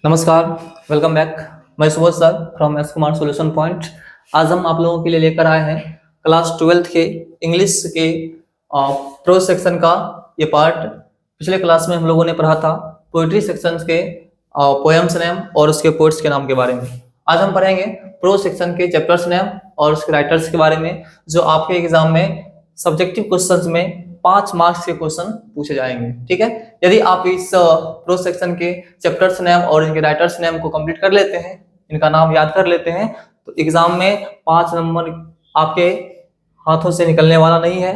नमस्कार, welcome back. मैं Subodh sir from S Kumar solution point. आज हम आप लोगों के लिए लेकर आए हैं क्लास 12th के इंग्लिश के प्रो सेक्शन का ये पार्ट। पिछले क्लास में हम लोगों ने पढ़ा था पोइट्री सेक्शन के पोएम्स नेम और उसके पोइट्स के नाम के बारे में। आज हम पढ़ेंगे प्रो सेक्शन के चैप्टर्स नेम और उसके राइटर्स के बारे में, जो आपके एग्जाम में सब्जेक्टिव क्वेश्चंस में 5 मार्क्स के क्वेश्चन पूछे जाएंगे। ठीक है, यदि आप इस प्रो सेक्शन के चैप्टर्स नेम और इनके राइटर्स नेम को कंप्लीट कर लेते हैं, इनका नाम याद कर लेते हैं, तो एग्जाम में 5 नंबर आपके हाथों से निकलने वाला नहीं है।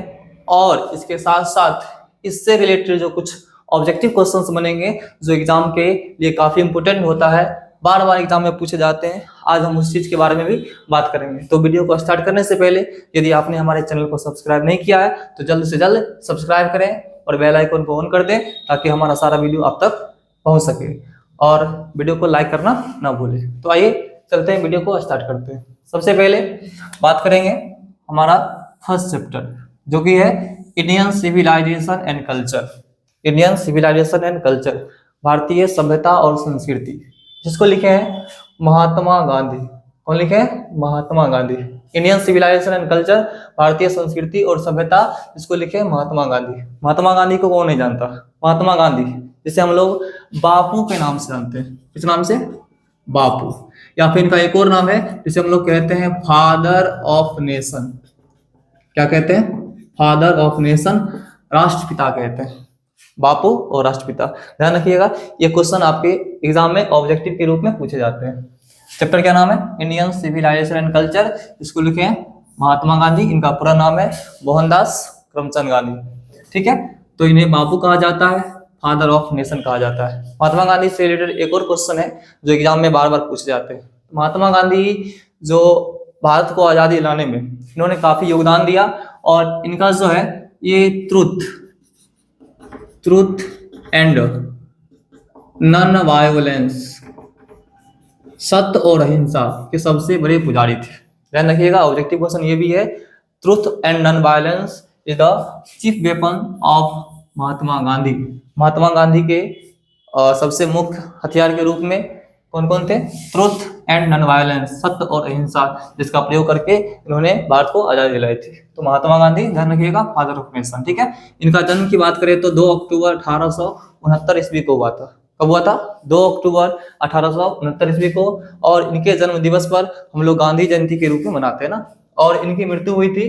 और इसके साथ साथ इससे रिलेटेड जो कुछ ऑब्जेक्टिव क्वेश्चंस बनेंगे, जो एग्जाम के लिए काफी इंपोर्टेंट होता है, बार बार एग्जाम में पूछे जाते हैं, आज हम उस चीज के बारे में भी बात करेंगे। तो वीडियो को स्टार्ट करने से पहले यदि आपने हमारे चैनल को सब्सक्राइब नहीं किया है तो जल्द से जल्द सब्सक्राइब करें और बेल आइकन को ऑन कर दें, ताकि हमारा सारा वीडियो आप तक पहुंच सके। और वीडियो को लाइक करना ना भूलें। तो आइए चलते हैं, वीडियो को स्टार्ट करते हैं। सबसे पहले बात करेंगे हमारा फर्स्ट चैप्टर, जो कि है Indian civilization and culture. Indian civilization and culture, भारतीय सभ्यता और संस्कृति, जिसको लिखे हैं महात्मा गांधी। कौन लिखे हैं? Mahatma Gandhi. Indian civilization and culture, भारतीय संस्कृति और सभ्यता, जिसको लिखे हैं महात्मा गांधी। महात्मा गांधी को कौन नहीं जानता? महात्मा गांधी, जिसे हम लोग बापू के नाम से जानते हैं। किस नाम से? बापू। या फिर इनका एक और नाम है जिसे हम लोग कहते हैं फादर ऑफ नेशन। क्या कहते हैं? फादर ऑफ नेशन, राष्ट्रपिता कहते हैं। बापू और राष्ट्रपिता, ध्यान रखिएगा, ये क्वेश्चन आपके एग्जाम में ऑब्जेक्टिव के रूप में पूछे जाते हैं। चैप्टर क्या नाम है? इंडियन सिविलाइजेशन एंड कल्चर, इसको लिखे हैं महात्मा गांधी। इनका पूरा नाम है मोहनदास करमचंद गांधी। ठीक है, तो इन्हें बापू कहा जाता है, फादर ऑफ नेशन कहा जाता है। महात्मा गांधी से रिलेटेड एक और क्वेश्चन है जो एग्जाम में बार बार पूछे जाते हैं। महात्मा गांधी जो भारत को आजादी दिलाने में इन्होंने काफी योगदान दिया, और इनका जो है ये ट्रूथ एंड नॉन वायोलेंस, सत्य और अहिंसा के सबसे बड़े पुजारी थे। ध्यान रखिएगा, ऑब्जेक्टिव क्वेश्चन ये भी है, truth and non violence is the chief weapon of Mahatma Gandhi. Mahatma Gandhi के सबसे मुख्य हथियार के रूप में कौन कौन थे? ट्रूथ एंड नॉन वायलेंस, सत्य और अहिंसा, जिसका प्रयोग करके इन्होंने भारत को आजादी दिलाई थी। तो महात्मा गांधी, ध्यान रखिएगा, फादर ऑफ नेशन। ठीक है, इनका जन्म की बात करें तो 2 अक्टूबर 1869 ईस्वी को हुआ था। कब हुआ था? 2 अक्टूबर 1869 ईस्वी को। और इनके जन्म दिवस पर हम लोग गांधी जयंती के रूप में मनाते हैं ना। और इनकी मृत्यु हुई थी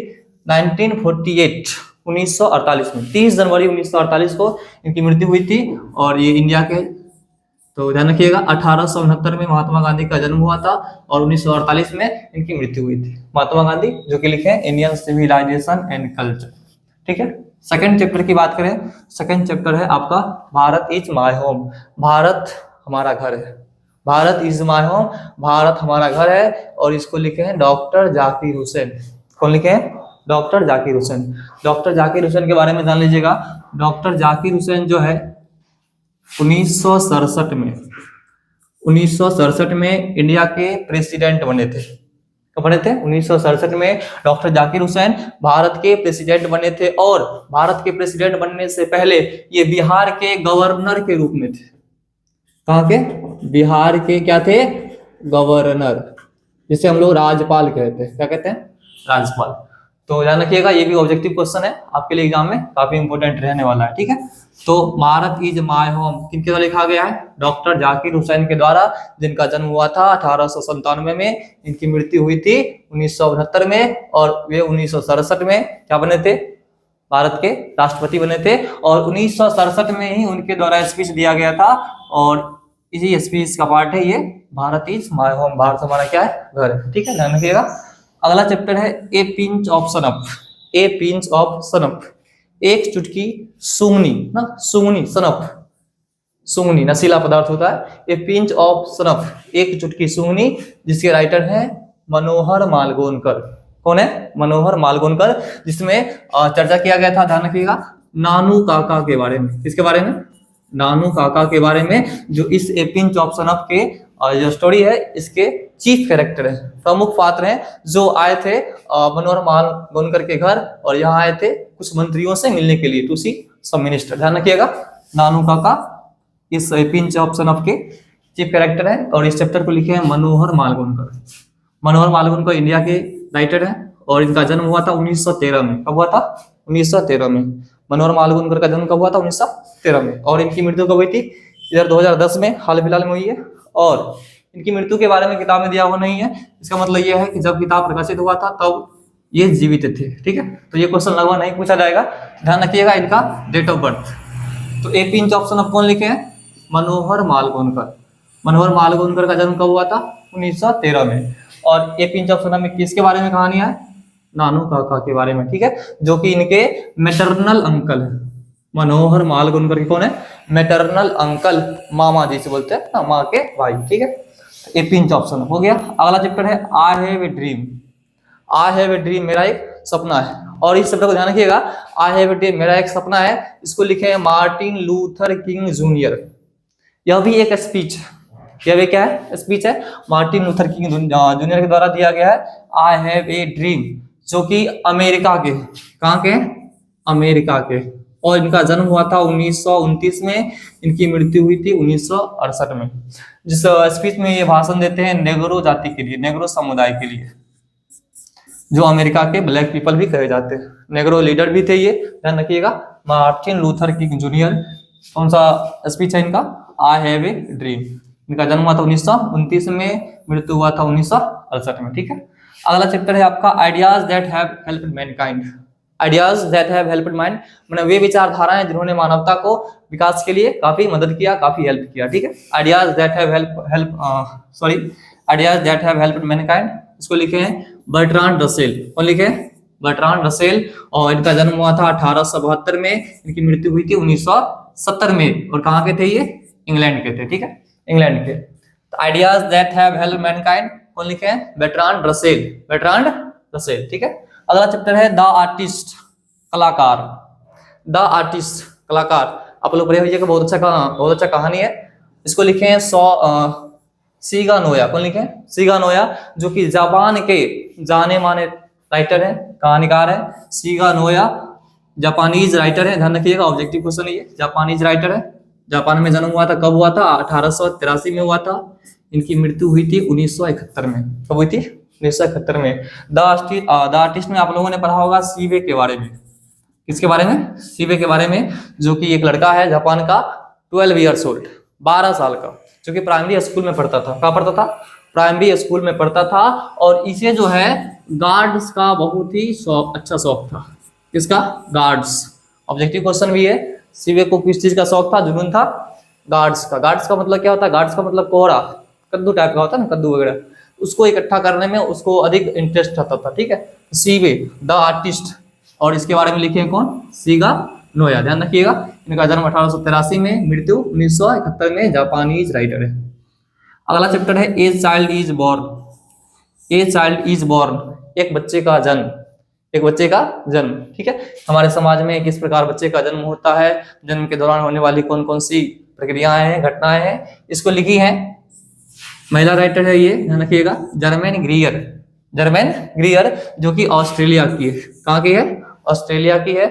1948 में, 30 जनवरी 1948 को इनकी मृत्यु हुई थी। और ये इंडिया के, तो ध्यान रखिएगा, 1869 में महात्मा गांधी का जन्म हुआ था और 1948 में इनकी मृत्यु हुई थी। महात्मा गांधी, जो कि लिखे हैं इंडियन सिविलाइजेशन एंड कल्चर। ठीक है, सेकंड चैप्टर की बात करें, सेकंड चैप्टर है आपका Bharat is my home. Bharat हमारा घर है। Bharat is my home, Bharat हमारा घर है। और इसको लिखे हैं डॉक्टर जाकिर हुसैन। कौन लिखे हैं? डॉक्टर जाकिर हुसैन। डॉक्टर जाकिर हुसैन के बारे में जान लीजिएगा। डॉक्टर जाकिर हुसैन जो है 1967 में इंडिया के प्रेसिडेंट बने थे। कब बने थे? 1967 में डॉक्टर जाकिर हुसैन भारत के प्रेसिडेंट बने थे। और भारत के प्रेसिडेंट बनने से पहले ये बिहार के गवर्नर के रूप में थे। कहाँ के? बिहार के क्या थे? गवर्नर, जिसे हम लोग राज्यपाल कहते हैं। क्या कहते हैं? राज्यपाल। तो ध्यान रखिएगा, ये भी ऑब्जेक्टिव क्वेश्चन है आपके लिए, एग्जाम में काफी इंपोर्टेंट रहने वाला है। ठीक है, तो भारत इज माय होम किनके द्वारा लिखा गया है? डॉक्टर जाकिर हुसैन के द्वारा, जिनका जन्म हुआ था 1897 में। इनकी मृत्यु हुई थी 1969 में। और वे 1967 में क्या बने थे? भारत के राष्ट्रपति बने थे। और 1967 में ही उनके द्वारा स्पीच दिया गया था। और इसी स्पीच का पार्ट है ये Bharat is my home, Bharat हमारा क्या है? घर है। ठीक है, ध्यान रखिएगा। अगला चैप्टर है a pinch of snuff. A pinch of snuff, एक चुटकी सूंगनी ना, सूंगनी, सनफ, सूंगनी नशीला पदार्थ होता है। ए पिंच ऑफ सनफ, एक चुटकी सूंगनी, जिसके राइटर हैं मनोहर मालगोनकर। कौन है? मनोहर मालगोनकर, जिसमें चर्चा किया गया था, ध्यान रखिएगा, नानू काका के बारे में। किसके बारे में? नानू काका के बारे में, जो इस ए पिंच ऑफ सनफ के जो स्टोरी है, इसके चीफ कैरेक्टर है, प्रमुख पात्र हैं, जो आए थे मनोहर मालगोनकर के घर, और यहाँ आए थे कुछ मंत्रियों से मिलने के लिए, सब मिनिस्टर। ध्यान रखिएगा, नानू काका इस पिंच ऑफ सनफ के चीफ कैरेक्टर है और इस चैप्टर को लिखे हैं मनोहर मालगुनकर। मनोहर मालगुनकर इंडिया के राइटर हैं और इनका जन्म हुआ था 1913 में। कब हुआ था? 1913 में। मनोहर मालगुनकर का जन्म कब हुआ था? 1913 में। और इनकी मृत्यु कब हुई थी? इधर 2010 में, हाल फिलहाल में हुई है। और इनकी मृत्यु के बारे में किताब में दिया हुआ नहीं है। इसका मतलब यह है कि जब किताब प्रकाशित हुआ था तब ये जीवित थे। ठीक है, तो ये क्वेश्चन लगभग नहीं पूछा जाएगा, ध्यान रखिएगा इनका डेट ऑफ बर्थ। तो ए पिंच ऑप्शन अब कौन लिखे हैं? मनोहर मालगुनकर। मनोहर मालगुनकर का जन्म कब हुआ था? 1913 में। और ए पिंच ऑप्शन में किसके बारे में कहानी है? नानू काका के बारे में। ठीक है, जो कि इनके मैटरनल अंकल है। मनोहर मालगुनकर की कौन है? मैटरनल अंकल, मामा जी से बोलते हैं ना, माँ के भाई। ठीक है, ए पिंच ऑप्शन हो गया। अगला चैप्टर है I have a dream. I have a dream, मेरा एक सपना है। और इस शब्द को ध्यान रखिएगा, आई हैव ए ड्रीम, मेरा एक सपना है। इसको लिखे हैं मार्टिन लूथर किंग जूनियर। यह भी एक स्पीच है। यह भी क्या है? स्पीच है। मार्टिन लूथर किंग जूनियर के द्वारा दिया गया है आई हैव ए ड्रीम, जो कि अमेरिका के, कहाँ के? अमेरिका के। और इनका जन्म हुआ था 1929 में। इनकी मृत्यु हुई थी 1968 में। जिस स्पीच में ये भाषण देते हैं नेग्रो जाति के लिए, नेग्रो समुदाय के लिए, जो अमेरिका के ब्लैक पीपल भी कहे जाते हैं। नेग्रो लीडर भी थे ये, ध्यान रखिएगा। Martin Luther king junior. कौन सा स्पीच है इनका? I have a dream. इनका जन्म हुआ था 1929 में, मृत्यु हुआ था 1968 में। ठीक है, अगला चैप्टर है आपका ideas that have helped Mankind. Ideas that have helped man, मतलब वे विचारधाराएं जिन्होंने मानवता को विकास के लिए काफी मदद किया, काफी हेल्प किया। ठीक है, ideas that have ideas that have helped Mankind, इसको लिखे हैं बर्ट्रांड रसेल। कौन लिखे? Bertrand Russell. और इनका जन्म हुआ था 1872 में। इनकी मृत्यु हुई थी 1970 में। और कहाँ के थे ये? इंग्लैंड के थे। ठीक है, इंग्लैंड के। तो ideas that have helped Mankind कौन लिखे हैं? Bertrand Russell. Bertrand Russell. ठीक है, अगला चैप्टर है द आर्टिस्ट, कलाकार। द आर्टिस्ट, कलाकार। आप लोग पढ़े हुए बहुत अच्छा कहानी है। इसको लिखे हैं सीगा नोया। कौन लिखे? सीगा नोया, जो कि जापान के जाने माने राइटर है, कहानीकार है। सीगा नोया जापानीज राइटर है, ध्यान रखिएगा, ऑब्जेक्टिव क्वेश्चन है ये। जापानीज राइटर है। जापान में जन्म हुआ था। कब हुआ था? 1883 में हुआ था। इनकी मृत्यु हुई थी 1971 में। कब हुई थी? 1971 में। द आर्टिस्ट में आप लोगों ने पढ़ा होगा सीबे के बारे में। किसके बारे में? सीबे के बारे में, जो कि एक लड़का है जापान का, 12 ईयर्स ओल्ड, 12 साल का, जो कि प्राइमरी स्कूल में पढ़ता था। कहाँ पढ़ता था? प्राइमरी स्कूल में पढ़ता था। और इसे जो है गार्ड्स का बहुत ही अच्छा शौक था। किसका? गार्ड्स। ऑब्जेक्टिव क्वेश्चन भी है। सीबे को किस चीज का शौक था, जुनून था? गार्ड्स का। गार्ड्स का मतलब क्या होता है? गार्ड्स का मतलब कोहरा, कद्दू टाइप का होता है ना, कद्दू वगैरह, उसको इकट्ठा करने में उसको अधिक इंटरेस्ट आता था। ठीक है, सीबे द आर्टिस्ट। और इसके बारे में लिखे हैं कौन? सीगा नोया। ध्यान रखिएगा, इनका जन्म 1883 में, मृत्यु 1971 में। जापानीज राइटर है। अगला चैप्टर है a child is born. A child is born, एक बच्चे का जन्म। एक बच्चे का जन्म। ठीक है, हमारे समाज में किस प्रकार बच्चे का जन्म होता है, जन्म के दौरान होने वाली कौन कौन सी प्रक्रियाएं हैं, घटनाएं हैं, इसको लिखी है महिला राइटर है ये, ध्यान रखिएगा, जर्मेन ग्रीयर। जर्मेन ग्रीयर, जो कि ऑस्ट्रेलिया की है। कहाँ की है? ऑस्ट्रेलिया की है।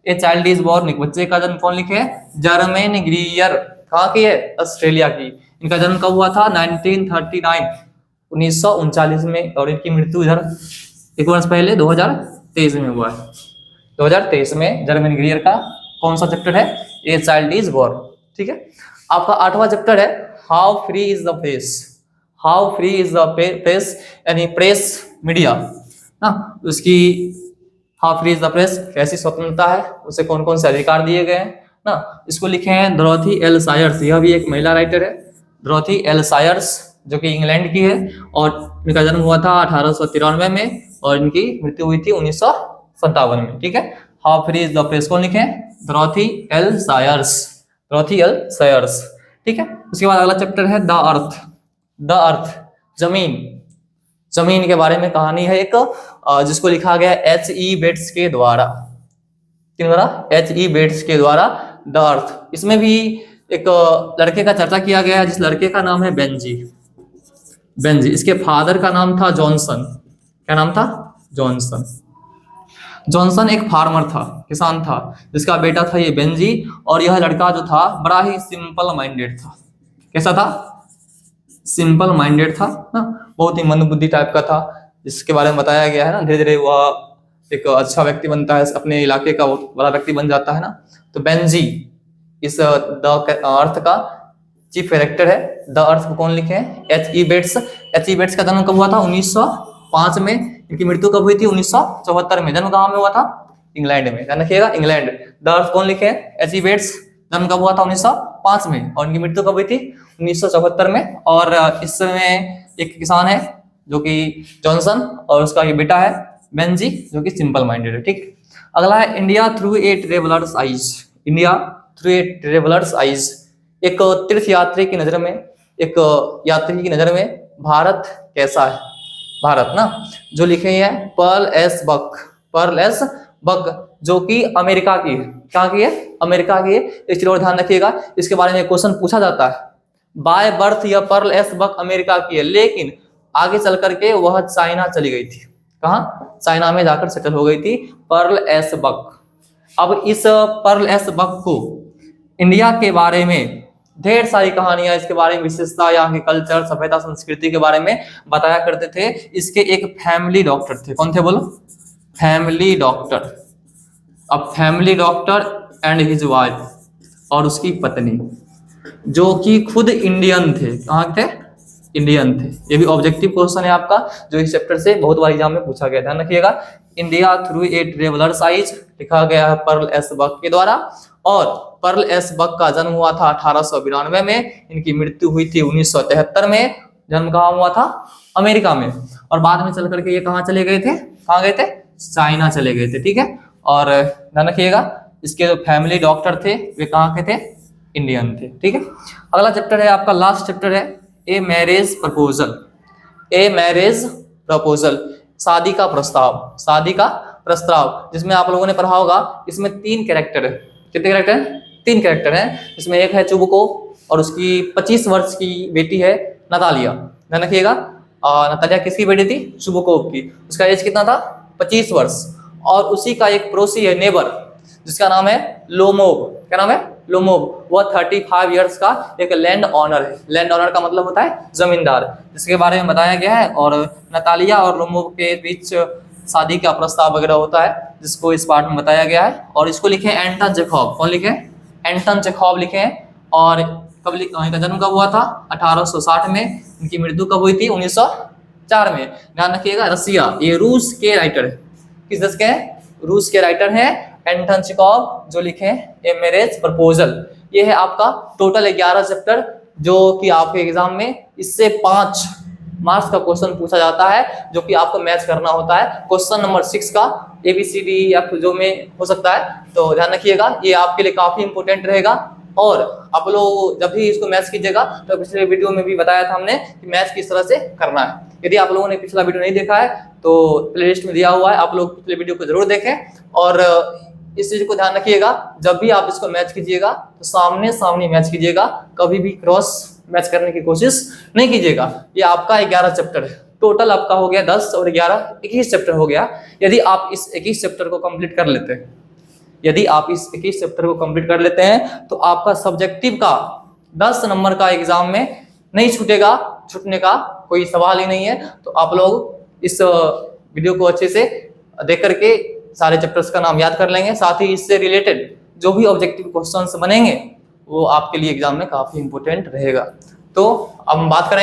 ए चाइल्ड इज बॉर्न, एक बच्चे का जन्म कौन लिखे है? जर्मेन ग्रीयर। कहाँ की है? ऑस्ट्रेलिया की। इनका जन्म कब हुआ था? 1939, 1939 में। और इनकी मृत्यु इधर एक वर्ष पहले 2023 में हुआ है। 2023 में जर्मेन ग्रीयर का कौन सा चैप्टर है? A child is born. ठीक है, आपका 8वां चैप्टर है how free is the press. How free is the press, यानी प्रेस मीडिया ना, उसकी how free is the press, कैसी स्वतंत्रता है, उसे कौन कौन से अधिकार दिए गए हैं ना, इसको लिखे हैं डोरोथी एल सायर्स। यह भी एक महिला राइटर है, डोरोथी एल सायर्स, जो कि इंग्लैंड की है। और इनका जन्म हुआ था 1893 में और इनकी मृत्यु हुई थी 1957 में। ठीक है, how free is the press कौन लिखे हैं? Dorothy L सायर्स। Dorothy L सायर्स। ठीक है, उसके बाद अगला चैप्टर है द अर्थ। द अर्थ, जमीन। जमीन के बारे में कहानी है एक, जिसको लिखा गया H.E. बेट्स के द्वारा। किन द्वारा? H.E. बेट्स के द्वारा द अर्थ। इसमें भी एक लड़के का चर्चा किया गया है, जिस लड़के का नाम है बेंजी। बेंजी, इसके फादर का नाम था जॉनसन। क्या नाम था? जॉनसन। जॉनसन एक फार्मर था, किसान था, जिसका बेटा था ये बेंजी। और यह लड़का जो था बड़ा ही सिंपल माइंडेड था। कैसा था? सिंपल माइंडेड था ना, बहुत ही मंदबुद्धि टाइप का था, जिसके बारे में बताया गया है ना, धीरे धीरे वह एक अच्छा व्यक्ति बनता है, अपने इलाके का बहुत बड़ा व्यक्ति बन जाता है ना। तो बेंजी इस द अर्थ का चीफ कैरेक्टर है। द अर्थ को कौन लिखे हैं? H.E. बेट्स। H.E. बेट्स का जन्म कब हुआ था? 1905 में। इनकी मृत्यु कब हुई थी? 1974 में। जन्म कहाँ में हुआ था? इंग्लैंड में, ध्यान रखिएगा, इंग्लैंड। द अर्थ कौन लिखे हैं? H.E. बेट्स। जन्म कब हुआ था? 1905 में। और इनकी मृत्यु कब हुई थी? 1974 में। और इस समय एक किसान है जो कि जॉनसन, और उसका ये बेटा है बेंजी, जो कि सिंपल माइंडेड है। ठीक, अगला है India through a travellers eyes. India through a travellers eyes, एक तीर्थ यात्री की नजर में, एक यात्री की नजर में भारत कैसा है? भारत ना, जो लिखे हैं Pearl S Buck. Pearl S Buck जो कि अमेरिका की है। कहाँ की है? अमेरिका की है। एक चीज और ध्यान रखिएगा, इसके बारे में क्वेश्चन पूछा जाता है। बाय बर्थ यह पर्ल एस बक अमेरिका की है, लेकिन आगे चल करके वह चाइना चली गई थी। कहाँ? चाइना में जाकर सेटल हो गई थी पर्ल एस बक। अब इस पर्ल एस बक को इंडिया के बारे में ढेर सारी कहानियां, इसके बारे में विशेषता, यहाँ के कल्चर, सभ्यता, संस्कृति के बारे में बताया करते थे। इसके एक फैमिली डॉक्टर थे। कौन थे बोलो? Family doctor. अब family doctor and his wife, और उसकी पत्नी, जो कि खुद इंडियन थे। कहाँ थे? इंडियन थे। ये भी ऑब्जेक्टिव क्वेश्चन है आपका, जो इस चैप्टर से बहुत बार एग्जाम में पूछा गया, ध्यान रखिएगा। India through a travellers eyes लिखा गया है पर्ल एस बक के द्वारा, और पर्ल एस बक का जन्म हुआ था 1892 में। इनकी मृत्यु हुई थी 1973 में। जन्म कहाँ हुआ था? अमेरिका में। और बाद में चल करके ये कहाँ चले गए थे? कहाँ गए थे? चाइना चले गए थे। ठीक है, और ध्यान रखिएगा, इसके जो फैमिली डॉक्टर थे वे कहाँ के थे? इंडियन थे। ठीक है, अगला चैप्टर है आपका, लास्ट चैप्टर है a marriage proposal. A marriage proposal, शादी का प्रस्ताव। शादी का प्रस्ताव, जिसमें आप लोगों ने पढ़ा होगा, इसमें 3 कैरेक्टर है। कितने कैरेक्टर हैं? 3 कैरेक्टर हैं। इसमें एक है चुबको, और उसकी 25 वर्ष की बेटी है नतालिया। ध्यान रखिएगा, नतालिया किसकी बेटी थी? चुबकोव की। उसका एज कितना था? 25 वर्ष। और उसी का एक पड़ोसी है, नेबर, जिसका नाम है लोमोव। क्या नाम है? लोमोव। वह 35 इयर्स का एक लैंड ऑनर है। लैंड ऑनर का मतलब होता है जमींदार, जिसके बारे में बताया गया है। और नतालिया और लोमोव के बीच शादी का प्रस्ताव वगैरह होता है, जिसको इस पार्ट में बताया गया है। और इसको लिखे एंटन चेखोव। कौन लिखे? एंटन चेखोव लिखे हैं। और कब इनका जन्म कब हुआ था? 1860 में। इनकी मृत्यु कब हुई थी? 1904 में। ध्यान रखिएगा, रसिया, ये रूस के राइटर है। किस देश के हैं? रूस के राइटर हैं एंटन चेखोव, जो लिखे ए मैरिज प्रपोजल। ये है आपका टोटल 11 चैप्टर, जो कि आपके एग्जाम में इससे 5 मार्क्स का क्वेश्चन पूछा जाता है, जो कि आपको मैच करना होता है। क्वेश्चन नंबर 6 का ABCD जो में हो सकता है, तो ध्यान रखिएगा, ये आपके लिए काफी इंपोर्टेंट रहेगा। और आप लोग जब भी इसको मैच कीजिएगा, तो पिछले वीडियो में भी बताया था हमने कि मैच किस तरह से करना है। यदि आप लोगों ने पिछला वीडियो नहीं देखा है, तो प्लेलिस्ट में दिया हुआ है, आप लोग पिछले वीडियो को जरूर देखें। और इस चीज को ध्यान रखिएगा, जब भी आप इसको मैच कीजिएगा तो सामने सामने मैच कीजिएगा, कभी भी क्रॉस मैच करने की कोशिश नहीं कीजिएगा। ये आपका 11 चैप्टर है, टोटल आपका हो गया 10 और 11 21 चैप्टर हो गया। यदि आप इस 21 चैप्टर को कंप्लीट कर लेते हैं, यदि आप इस 21 चैप्टर को कंप्लीट कर लेते हैं, तो आपका सब्जेक्टिव का 10 नंबर का एग्जाम में नहीं छूटेगा, छूटने का कोई सवाल ही नहीं है। तो आप लोग इस वीडियो को अच्छे से देख करके सारे चैप्टर्स का नाम याद कर लेंगे, साथ ही इससे रिलेटेड जो भी ऑब्जेक्टिव क्वेश्चंस बनेंगे वो आपके लिए एग्जाम में काफी इंपोर्टेंट रहेगा। तो अब हम बात करेंगे